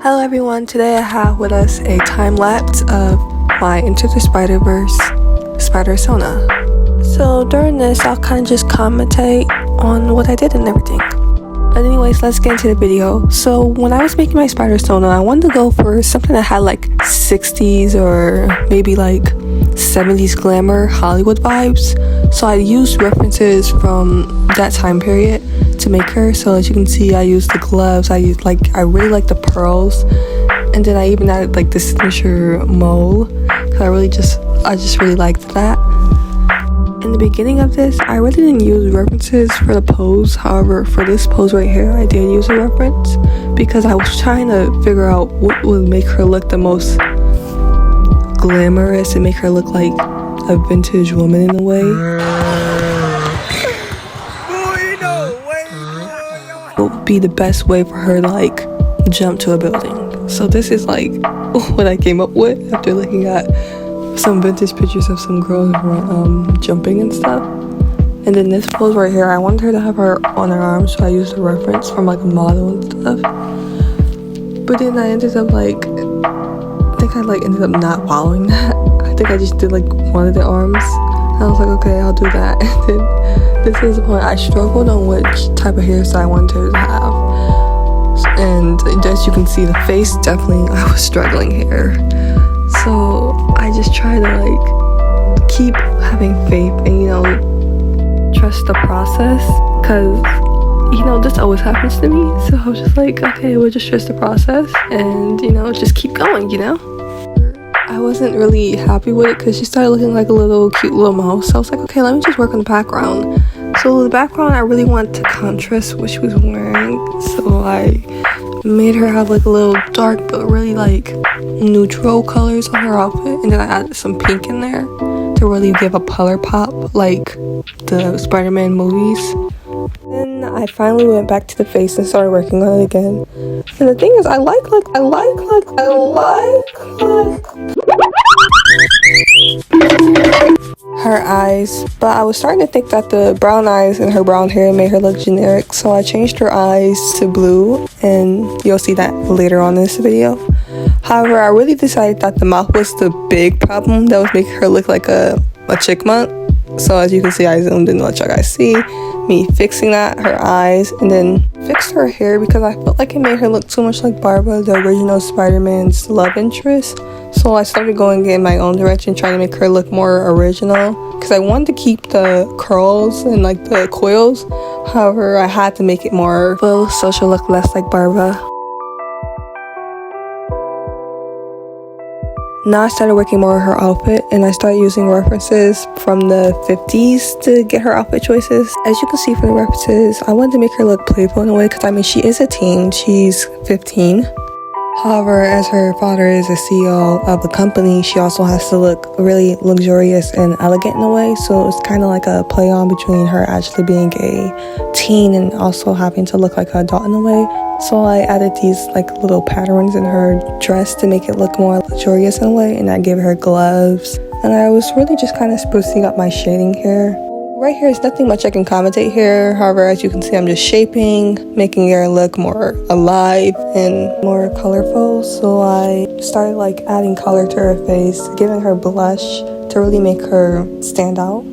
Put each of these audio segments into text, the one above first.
Hello everyone, today I have with us a time lapse of my Into the Spider-Verse Spidersona. So during this, I'll kind of just commentate on what I did and everything. But anyways, let's get into the video. So when I was making my Spidersona, I wanted to go for something that had like 60s or maybe like 70s glamour Hollywood vibes. So I used references from that time period to make her. So as you can see, I used the gloves, I really like the pearls, and then I even added like the signature mole because I just really liked that. In the beginning of this, I really didn't use references for the pose. However, for this pose right here, I did use a reference because I was trying to figure out what would make her look the most glamorous and make her look like a vintage woman in a way. What would be the best way for her to like jump to a building? So this is like what I came up with after looking at some vintage pictures of some girls jumping and stuff. And then this pose right here, I wanted her to have her on her arms, so I used a reference from like a model and stuff. But then I ended up ended up not following that. I think I just did like one of the arms. And I was like, okay, I'll do that. And then this is the point I struggled on which type of hairstyle I wanted her to have. And as you can see, the face definitely, I was struggling here. So I just try to like keep having faith and trust the process, because this always happens to me. So I was just like, okay, we'll just trust the process and just keep going. I wasn't really happy with it because she started looking like a cute little mouse. So I was like, okay, let me just work on the background. So the background, I really want to contrast what she was wearing, so I made her have like a little dark but really like neutral colors on her outfit, and then I added some pink in there to really give a color pop like the Spider-Man movies. Then I finally went back to the face and started working on it again. And the thing is, I like her eyes, but I was starting to think that the brown eyes and her brown hair made her look generic, so I changed her eyes to blue, and you'll see that later on in this video. However, I really decided that the mouth was the big problem that was making her look like a chipmunk. So as you can see, I zoomed in to let you guys see me fixing that, her eyes, and then fixed her hair because I felt like it made her look too much like Barbara, the original Spider-Man's love interest. So I started going in my own direction, trying to make her look more original because I wanted to keep the curls and like the coils. However, I had to make it more full so she'll look less like Barbara. Now I started working more on her outfit, and I started using references from the 50s to get her outfit choices. As you can see from the references, I wanted to make her look playful in a way because she is a teen, she's 15. However, as her father is a CEO of a company, she also has to look really luxurious and elegant in a way. So it's kind of like a play on between her actually being a teen and also having to look like an adult in a way. So I added these like little patterns in her dress to make it look more luxurious in a way, and I gave her gloves. And I was really just kind of sprucing up my shading here. Right here is nothing much I can commentate here. However, as you can see, I'm just shaping, making her look more alive and more colorful. So I started like adding color to her face, giving her blush to really make her stand out.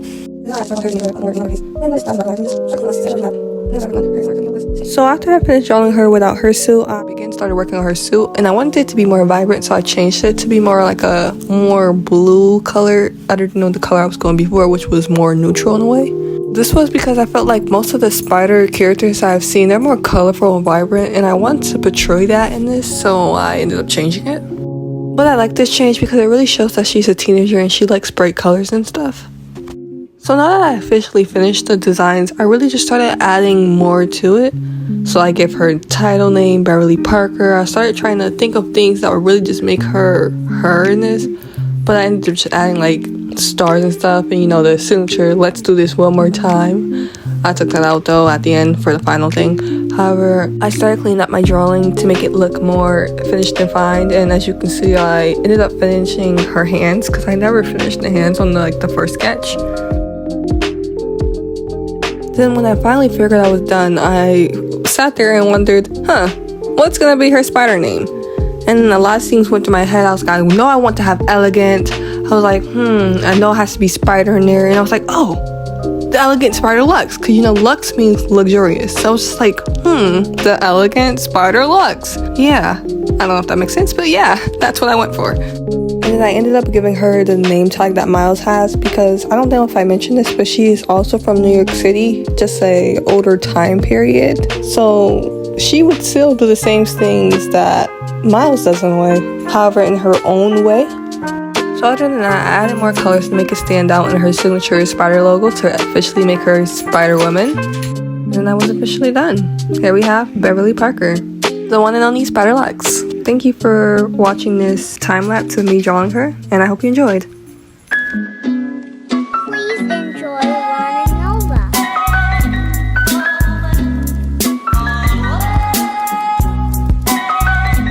So after I finished drawing her without her suit, I started working on her suit, and I wanted it to be more vibrant, so I changed it to be more like a more blue color other than the color I was going before, which was more neutral in a way. This was because I felt like most of the spider characters I've seen, they're more colorful and vibrant, and I wanted to portray that in this, so I ended up changing it. But I like this change because it really shows that she's a teenager and she likes bright colors and stuff. So now that I officially finished the designs, I really just started adding more to it. So I gave her title name, Beverly Parker. I started trying to think of things that would really just make her in this. But I ended up just adding like stars and stuff, and the signature, let's do this one more time. I took that out though at the end for the final thing. However, I started cleaning up my drawing to make it look more finished and defined, and as you can see, I ended up finishing her hands because I never finished the hands on the first sketch. Then when I finally figured I was done, I sat there and wondered, what's gonna be her spider name? And a lot of things went through my head. I was like, no, I want to have elegant. I was like, I know it has to be spider in there. And I was like, oh, the elegant Spider Luxe. Because, you know, Luxe means luxurious. So I was just like, the elegant Spider Luxe. Yeah. I don't know if that makes sense, but yeah, that's what I went for. And then I ended up giving her the name tag that Miles has, because I don't know if I mentioned this, but she is also from New York City, just a older time period. So she would still do the same things that Miles does in a way, however in her own way. So other than that, I added more colors to make it stand out in her signature spider logo to officially make her Spider Woman. And that was officially done. Here we have Beverly Parker, the one and only Spider Luxe. Thank you for watching this time lapse of me drawing her, and I hope you enjoyed.